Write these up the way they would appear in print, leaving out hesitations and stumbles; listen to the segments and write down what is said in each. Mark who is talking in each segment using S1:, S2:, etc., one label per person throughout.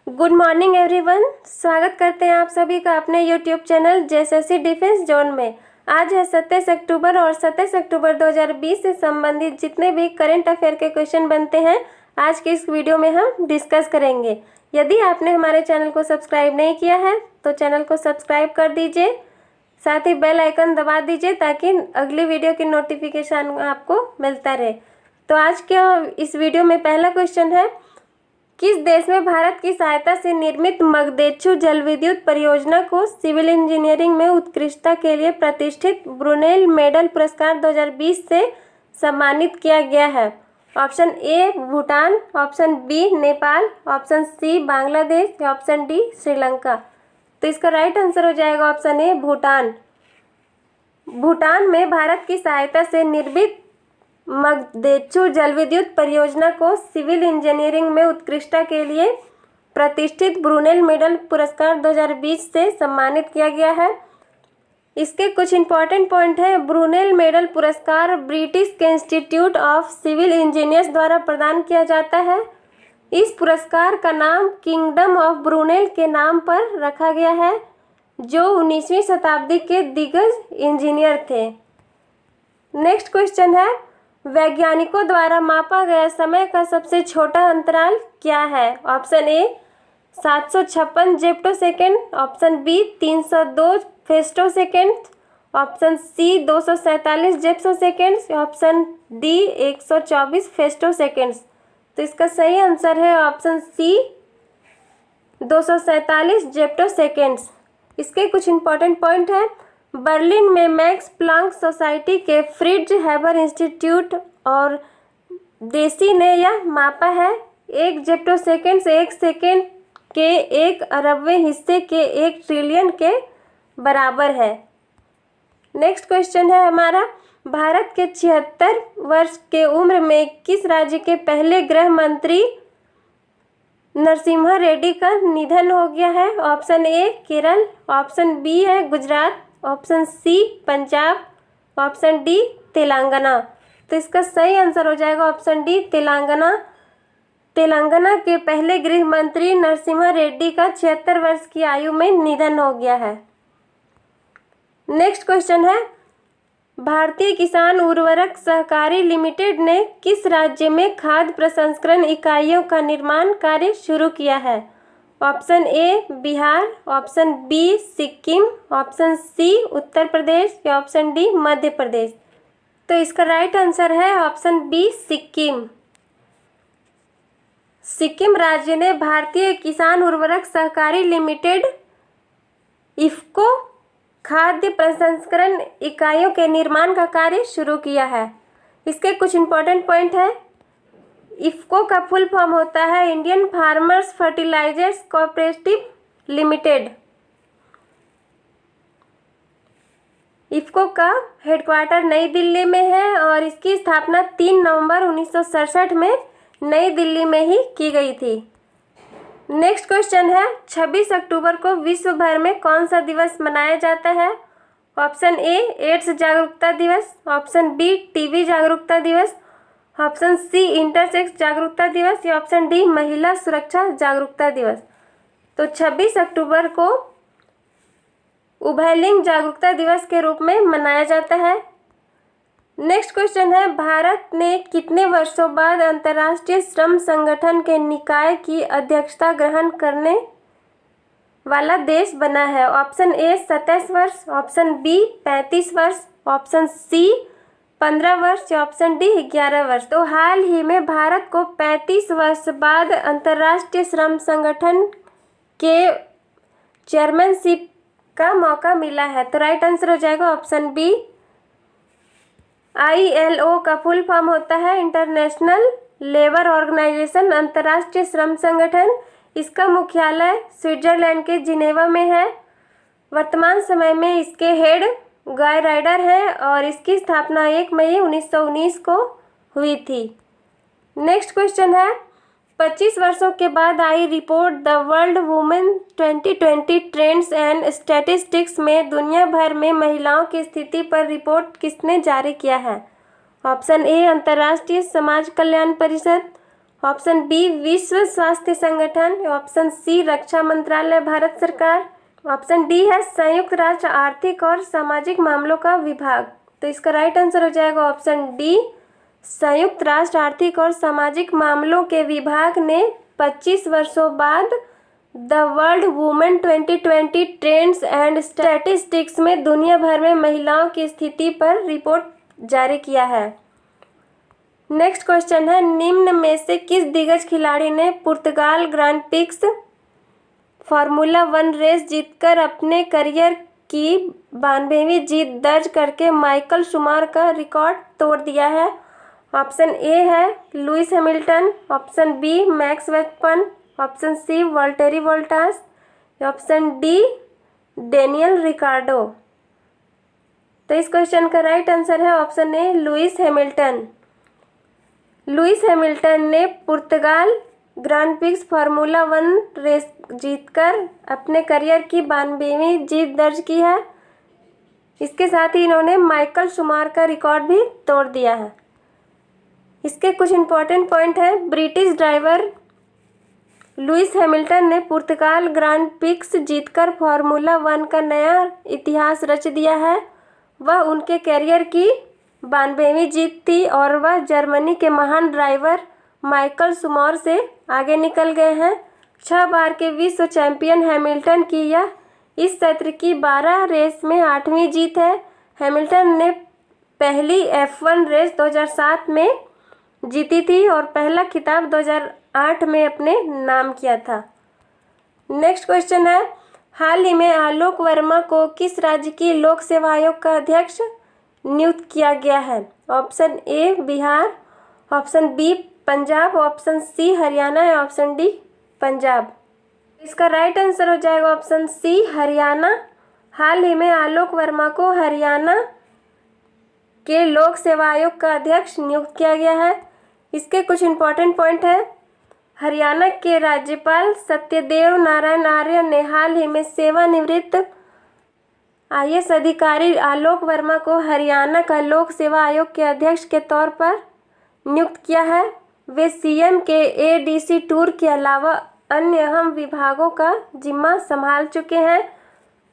S1: Good morning everyone. स्वागत करते हैं आप सभी का अपने YouTube channel JSSC defence zone में। आज है 27 अक्टूबर और 27 अक्टूबर 2020 से संबंधित जितने भी करंट अफेयर के क्वेश्चन बनते हैं आज की इस वीडियो में हम डिस्कस करेंगे। यदि आपने हमारे चैनल को सब्सक्राइब नहीं किया है तो चैनल को सब्सक्राइब कर दीजिए, साथ ही बेल आइकन दबा दीजिए ताकि अगली वीडियो की नोटिफिकेशन आपको मिलता रहे। तो आज के इस वीडियो में पहला क्वेश्चन है, किस देश में भारत की सहायता से निर्मित मगदेचु जल विद्युत परियोजना को सिविल इंजीनियरिंग में उत्कृष्टता के लिए प्रतिष्ठित ब्रुनेल मेडल पुरस्कार 2020 से सम्मानित किया गया है? Option A Bhutan, option B Nepal, option C Bangladesh या ऑप्शन डी श्रीलंका। तो इसका राइट आंसर हो जाएगा ऑप्शन ए भूटान। भूटान में भारत की सहायता से निर्मित मगदेचु जलविद्युत परियोजना को सिविल इंजीनियरिंग में उत्कृष्टता के लिए प्रतिष्ठित ब्रुनेल मेडल पुरस्कार 2020 से सम्मानित किया गया है। इसके कुछ इंपॉर्टेंट पॉइंट है। ब्रुनेल मेडल पुरस्कार ब्रिटिश के इंस्टीट्यूट ऑफ सिविल इंजीनियर्स द्वारा प्रदान किया जाता है। इस पुरस्कार का नाम किंगडम ऑफ ब्रुनेल के नाम पर रखा गया है, जो 19वीं शताब्दी के दिग्गज इंजीनियर थे। नेक्स्ट क्वेश्चन है, वैज्ञानिकों द्वारा मापा गया समय का सबसे छोटा अंतराल क्या है? Option A 756 zeptosecond, option B 302 femtosecond, option C 247 zeptoseconds, option D 124 femtoseconds. तो इसका सही आंसर है ऑप्शन सी 247 जेप्टोसेकेंड्स। इसके कुछ इंपॉर्टेंट पॉइंट है। बर्लिन में मैक्स प्लांक सोसाइटी के फ्रिट्ज हैबर इंस्टीट्यूट और देसी ने यह मापा है। 1 जेप्टोसेकेंड से 1 सेकेंड के 1 अरबवें हिस्से के 1 ट्रिलियन के बराबर है। नेक्स्ट क्वेश्चन है हमारा, भारत के 76 वर्ष के उम्र में किस राज्य के पहले गृह मंत्री नरसिम्हा रेड्डी का निधन हो गया है? Option A Kerala, option B है Gujarat, option C Punjab, option D Telangana. तो इसका सही आंसर हो जाएगा ऑप्शन डी तेलंगाना। तेलंगाना के पहले गृह मंत्री नरसिम्हा रेड्डी का 76 वर्ष की आयु में निधन हो गया है। नेक्स्ट क्वेश्चन है, भारतीय किसान उर्वरक सहकारी लिमिटेड ने किस राज्य में खाद्य प्रसंस्करण इकाइयों का निर्माण कार्य शुरू किया है? Option A Bihar, option B Sikkim, option C Uttar Pradesh या ऑप्शन डी मध्य प्रदेश। तो इसका राइट आंसर है ऑप्शन बी सिक्किम। सिक्किम राज्य ने भारतीय किसान उर्वरक सहकारी लिमिटेड इफ्को खाद्य प्रसंस्करण इकाइयों के निर्माण का कार्य शुरू किया है। इसके कुछ इंपॉर्टेंट पॉइंट है। इफ्को का फुल फॉर्म होता है Indian farmers fertilisers cooperative limited. IFFCO का हेडक्वार्टर नई दिल्ली में है और इसकी स्थापना 3 नवंबर 1967 में नई दिल्ली में ही की गई थी। नेक्स्ट क्वेश्चन है, 26 अक्टूबर को विश्व भर में कौन सा दिवस मनाया जाता है? ऑप्शन ए एड्स जागरूकता दिवस, ऑप्शन बी टीबी जागरूकता दिवस, ऑप्शन सी इंटरसेक्स जागरूकता दिवस या ऑप्शन डी महिला सुरक्षा जागरूकता दिवस। तो 26 अक्टूबर को उभयलिंग जागरूकता दिवस के रूप में मनाया जाता है। नेक्स्ट क्वेश्चन है, भारत ने कितने वर्षों बाद अंतर्राष्ट्रीय श्रम संगठन के निकाय की अध्यक्षता ग्रहण करने वाला देश बना है? ऑप्शन ए 27 वर्ष, ऑप्शन बी 35 वर्ष, ऑप्शन सी 15 वर्ष या ऑप्शन डी 11 वर्ष। तो हाल ही में भारत को 35 वर्ष बाद अंतर्राष्ट्रीय श्रम संगठन के चेयरमैनशिप का मौका मिला है। तो राइट आंसर हो जाएगा ऑप्शन बी। ILO का फुल फॉर्म होता है इंटरनेशनल लेबर ऑर्गेनाइजेशन, अंतर्राष्ट्रीय श्रम संगठन। इसका मुख्यालय स्विट्जरलैंड के जिनेवा में है। वर्तमान समय में इसके हेड गाय राइडर है और इसकी स्थापना 1 मई 1919 को हुई थी। नेक्स्ट क्वेश्चन है, 25 वर्षों के बाद आई report the world women 2020 trends and statistics में दुनिया भर में महिलाओं की स्थिति पर रिपोर्ट किसने जारी किया है? ऑप्शन ए अंतर्राष्ट्रीय समाज कल्याण परिषद, ऑप्शन बी विश्व स्वास्थ्य संगठन, ऑप्शन सी रक्षा मंत्रालय भारत सरकार, ऑप्शन डी है संयुक्त राष्ट्र आर्थिक और सामाजिक मामलों का विभाग। तो इसका राइट आंसर हो जाएगा ऑप्शन डी, संयुक्त राष्ट्र आर्थिक और सामाजिक मामलों के विभाग ने 25 वर्षों बाद the world women 2020 trends and statistics में दुनिया भर में महिलाओं की स्थिति पर रिपोर्ट जारी किया है। नेक्स्ट क्वेश्चन है, निम्न में से किस दिग्गज खिलाड़ी ने पुर्तगाल ग्रांड पिक्स फार्मूला 1 रेस जीतकर अपने करियर की 92वीं जीत दर्ज करके माइकल शूमाकर का रिकॉर्ड तोड़ दिया है? ऑप्शन ए है Lewis Hamilton, option B Max Verstappen, option C Valtteri Bottas, option D Daniel Ricciardo. तो इस क्वेश्चन का राइट आंसर है option A Lewis Hamilton. Lewis Hamilton ने पुर्तगाल ग्रांड पिक्स फार्मूला 1 रेस जीतकर अपने करियर की 92वीं जीत दर्ज की है। इसके साथ ही इन्होंने माइकल शूमाकर का रिकॉर्ड भी तोड़ दिया है। इसके कुछ इंपॉर्टेंट पॉइंट है, ब्रिटिश ड्राइवर लुइस हैमिल्टन ने पुर्तगाल ग्रांड पिक्स जीतकर फार्मूला 1 का नया इतिहास रच दिया है। वह उनके करियर की 92वीं जीत थी और वह जर्मनी के महान ड्राइवर माइकल शूमाकर से आगे निकल गए हैं। 6 बार के विश्व चैंपियन हैमिल्टन की यह इस सत्र की 12 रेस में 8वीं जीत है। हैमिल्टन ने पहली F1 रेस 2007 में जीती थी और पहला खिताब 2008 में अपने नाम किया था। नेक्स्ट क्वेश्चन है, हाल ही में आलोक वर्मा को किस राज्य की लोक सेवा आयोग का अध्यक्ष नियुक्त किया गया है? Option A Bihar, option B Punjab, option C Haryana या ऑप्शन डी पंजाब। इसका राइट आंसर हो जाएगा ऑप्शन सी हरियाणा। हाल ही में आलोक वर्मा को हरियाणा के लोक सेवा आयोग का अध्यक्ष नियुक्त किया गया है। इसके कुछ इंपॉर्टेंट पॉइंट है, हरियाणा के राज्यपाल सत्यदेव नारायण आर्य ने हाल ही में सेवानिवृत्त IAS अधिकारी आलोक वर्मा को हरियाणा का लोक सेवा आयोग के अध्यक्ष के तौर पर नियुक्त किया है। वे CM के ADC टूर के अलावा अन्य अहम विभागों का जिम्मा संभाल चुके हैं।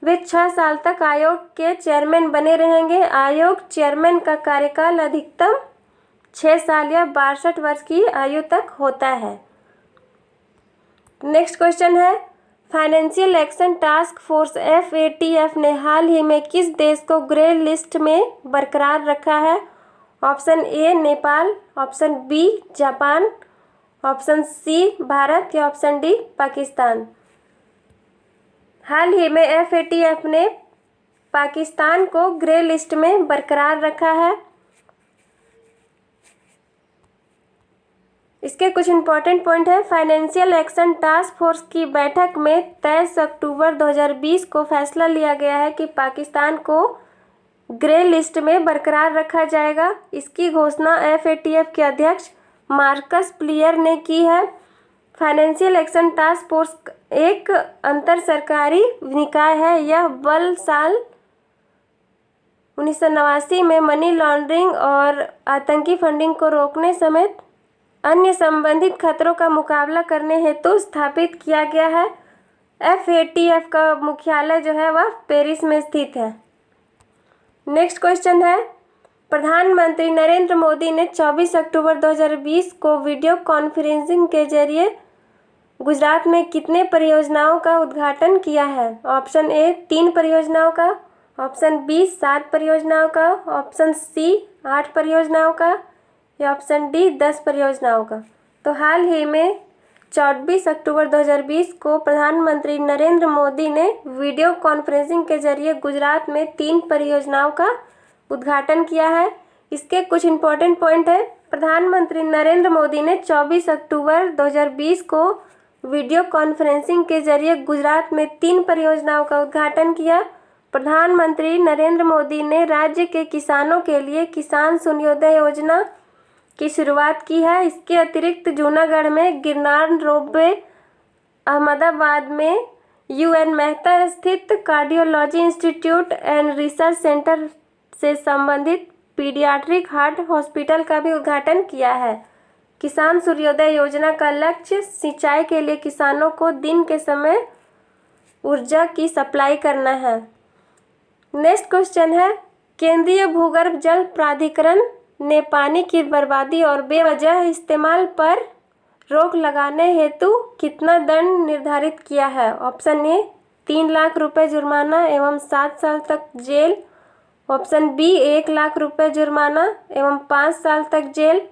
S1: वे 6 साल तक आयोग के चेयरमैन बने रहेंगे। आयोग चेयरमैन का कार्यकाल अधिकतम 6 साल या 62 वर्ष की आयु तक होता है। नेक्स्ट क्वेश्चन है, financial action task force FATF ने हाल ही में किस देश को ग्रे लिस्ट में बरकरार रखा है? Option A Nepal, option B Japan, option C Bharat या ऑप्शन डी पाकिस्तान। हाल ही में FATF ने पाकिस्तान को ग्रे लिस्ट में बरकरार रखा है। इसके कुछ इंपॉर्टेंट पॉइंट है, फाइनेंशियल एक्शन टास्क फोर्स की बैठक में 23 अक्टूबर 2020 को फैसला लिया गया है कि पाकिस्तान को ग्रे लिस्ट में बरकरार रखा जाएगा। इसकी घोषणा FATF के अध्यक्ष मार्कस प्लियर ने की है। फाइनेंशियल एक्शन टास्क फोर्स एक अंतर सरकारी निकाय है। यह बल साल 1989 में मनी लॉन्ड्रिंग और आतंकी फंडिंग को रोकने समेत अन्य संबंधित खतरों का मुकाबला करने हेतु स्थापित किया गया है। FATF का मुख्यालय जो है वह पेरिस में स्थित है। नेक्स्ट क्वेश्चन है, प्रधानमंत्री नरेंद्र मोदी ने 24 अक्टूबर 2020 को वीडियो कॉन्फ्रेंसिंग के जरिए गुजरात में कितने परियोजनाओं का उद्घाटन किया है? ऑप्शन ए 3 परियोजनाओं का, ऑप्शन बी 7 परियोजनाओं का, ऑप्शन सी 8 परियोजनाओं का या ऑप्शन डी 10 परियोजनाओं का। तो हाल ही में 24 अक्टूबर 2020 को प्रधानमंत्री नरेंद्र मोदी ने वीडियो कॉन्फ्रेंसिंग के जरिए गुजरात में 3 परियोजनाओं का उद्घाटन किया है। इसके कुछ इंपॉर्टेंट पॉइंट है, प्रधानमंत्री नरेंद्र मोदी ने 24 अक्टूबर 2020 को वीडियो कॉन्फ्रेंसिंग के जरिए गुजरात में 3 परियोजनाओं का उद्घाटन किया। प्रधानमंत्री नरेंद्र मोदी ने राज्य के किसानों के लिए किसान सूर्योदय योजना की शुरुआत की है। इसके अतिरिक्त जूनागढ़ में गिरनार रोपवे, अहमदाबाद में UN मेहता स्थित cardiology institute and research centre से संबंधित पीडियाट्रिक हार्ट हॉस्पिटल का भी उद्घाटन किया है। किसान सूर्योदय योजना का लक्ष्य सिंचाई के लिए किसानों को दिन के समय ऊर्जा की सप्लाई करना है। नेक्स्ट क्वेश्चन है, केंद्रीय भूगर्भ जल प्राधिकरण ने पानी की बर्बादी और बेवजह इस्तेमाल पर रोक लगाने हेतु कितना दंड निर्धारित किया है? ऑप्शन ए 3 लाख रुपए जुर्माना एवं 7 साल तक जेल, ऑप्शन बी 1 लाख रुपए जुर्माना एवं 5 साल तक जेल,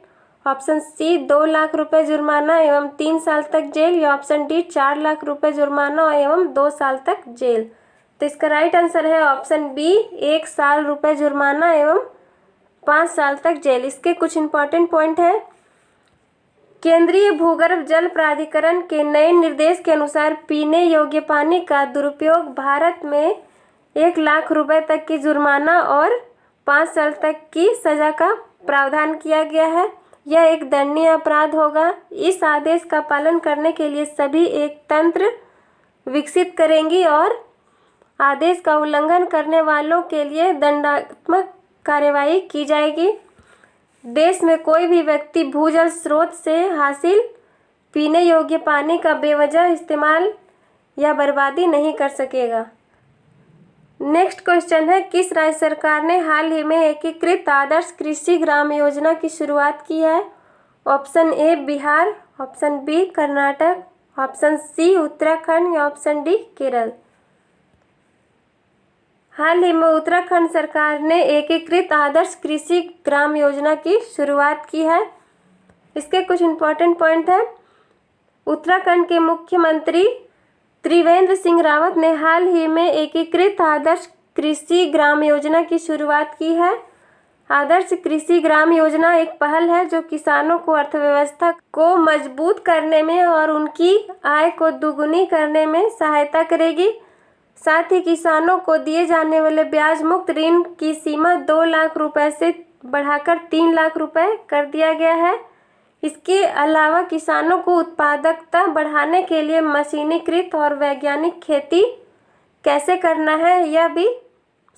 S1: ऑप्शन सी 2 लाख रुपए जुर्माना एवं 3 साल तक जेल, या ऑप्शन डी 4 लाख रुपए जुर्माना एवं 2 साल तक जेल। तो इसका राइट आंसर है ऑप्शन बी 1 साल रुपए जुर्माना एवं 5 साल तक जेल। इसके कुछ इंपॉर्टेंट पॉइंट है। केंद्रीय भूगर्भ जल प्राधिकरण के नए निर्देश के अनुसार पीने योग्य पानी का दुरुपयोग भारत में 1 लाख रुपए तक की जुर्माना और 5 साल तक की सजा का प्रावधान किया गया है। यह एक दंडनीय अपराध होगा। इस आदेश का पालन करने के लिए सभी एक तंत्र विकसित करेंगी और आदेश का उल्लंघन करने वालों के लिए दंडात्मक कार्यवाही की जाएगी। देश में कोई भी व्यक्ति भूजल स्रोत से हासिल पीने योग्य पानी का बेवजह इस्तेमाल या बर्बादी नहीं कर सकेगा। नेक्स्ट क्वेश्चन है, किस राज्य सरकार ने हाल ही में एकीकृत आदर्श कृषि ग्राम योजना की शुरुआत की है? Option A Bihar, option B Karnataka, option C Uttarakhand, या ऑप्शन डी केरल। हाल ही में उत्तराखंड सरकार ने एकीकृत आदर्श कृषि ग्राम योजना की शुरुआत की है। इसके कुछ इम्पोर्टेंट पॉइंट हैं। उत्तराखंड के मुख्यमंत्री त्रिवेंद्र सिंह रावत ने हाल ही में एकीकृत आदर्श कृषि ग्राम योजना की शुरुआत की है। आदर्श कृषि ग्राम योजना एक पहल है जो किसानों को अर्थव्यवस्था को मजबूत करने में और उनकी आय को दोगुनी करने में सहायता करेगी। साथ ही किसानों को दिए जाने वाले ब्याज मुक्त ऋण की सीमा 2 लाख रुपए से बढ़ाकर 3 लाख रुपए कर दिया गया है। इसके अलावा किसानों को उत्पादकता बढ़ाने के लिए मशीनीकृत और वैज्ञानिक खेती कैसे करना है यह भी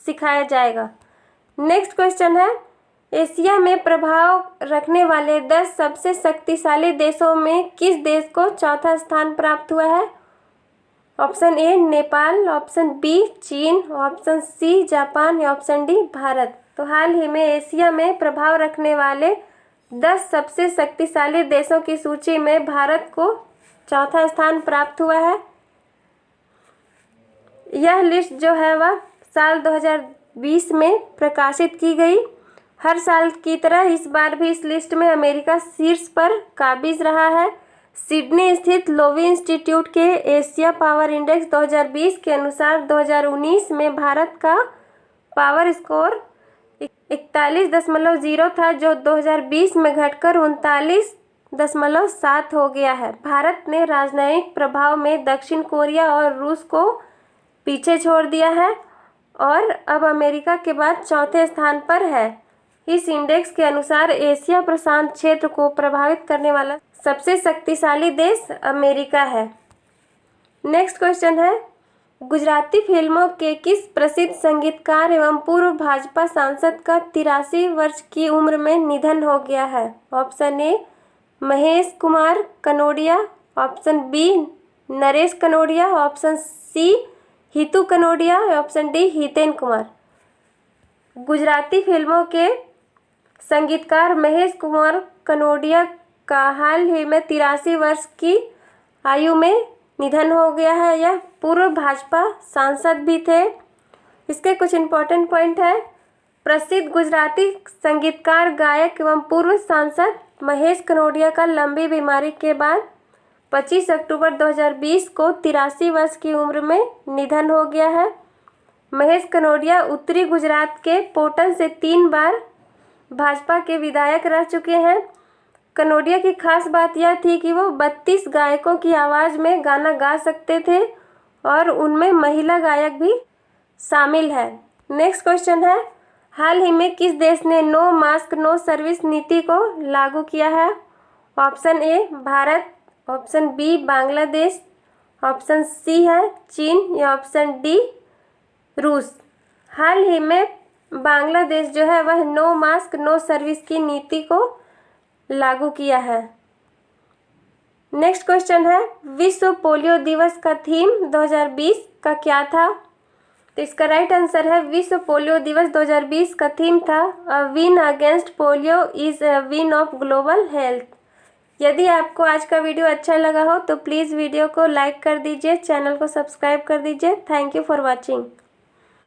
S1: सिखाया जाएगा। नेक्स्ट क्वेश्चन है, एशिया में प्रभाव रखने वाले 10 सबसे शक्तिशाली देशों में किस देश को चौथा स्थान प्राप्त हुआ है? Option A Nepal, option B चीन, ऑप्शन सी जापान, या ऑप्शन डी भारत। तो हाल ही में एशिया में प्रभाव रखने वाले 10 सबसे शक्तिशाली देशों की सूची में भारत को चौथा स्थान प्राप्त हुआ है। यह लिस्ट जो है वह साल 2020 में प्रकाशित की गई। हर साल की तरह इस बार भी इस लिस्ट में अमेरिका शीर्ष पर काबिज रहा है। सिडनी स्थित लोवी इंस्टीट्यूट के एशिया पावर इंडेक्स 2020 के अनुसार 2019 में भारत का पावर स्कोर 41.0 था, जो 2020 में घटकर 39.7 हो गया है। भारत ने राजनयिक प्रभाव में दक्षिण कोरिया और रूस को पीछे छोड़ दिया है और अब अमेरिका के बाद चौथे स्थान पर है। इस इंडेक्स के अनुसार एशिया प्रशांत क्षेत्र को प्रभावित करने वाला सबसे शक्तिशाली देश अमेरिका है। नेक्स्ट क्वेश्चन है, गुजराती फिल्मों के किस प्रसिद्ध संगीतकार एवं पूर्व भाजपा सांसद का 83 वर्ष की उम्र में निधन हो गया है? Option A Mahesh Kumar Kanodia, option B Naresh Kanodia, option C Hitu Kanodia, option D Hiten Kumar. Gujarati फिल्मों के संगीतकार महेश कुमार कनोडिया का हाल ही में 83 वर्ष की आयु में निधन हो गया है। यह पूर्व भाजपा सांसद भी थे। इसके कुछ इम्पोर्टेंट पॉइंट है। प्रसिद्ध गुजराती संगीतकार, गायक एवं पूर्व सांसद महेश कनोडिया का लंबी बीमारी के बाद 25 अक्टूबर 2020 को 83 वर्ष की उम्र में निधन हो गया है। महेश कनोडिया उत्तरी गुजरात के पोटन से 3 बार भाजपा के विधायक रह चुके हैं। कनोडिया की खास बात यह थी कि वो 32 गायकों की आवाज़ में गाना गा सकते थे और उनमें महिला गायक भी शामिल है। नेक्स्ट क्वेश्चन है, हाल ही में किस देश ने नो मास्क नो सर्विस नीति को लागू किया है? Option A Bharat, option B Bangladesh, option C है चीन, या ऑप्शन डी रूस। हाल ही में बांग्लादेश जो है वह नो मास्क नो सर्विस की नीति को लागू किया है। नेक्स्ट क्वेश्चन है, विश्व पोलियो दिवस का थीम 2020 का क्या था? तो इसका राइट आंसर है, विश्व पोलियो दिवस 2020 का थीम था win against polio is win of global health. यदि आपको आज का वीडियो अच्छा लगा हो तो प्लीज़ वीडियो को लाइक कर दीजिए, चैनल को सब्सक्राइब कर दीजिए। Thank you for watching.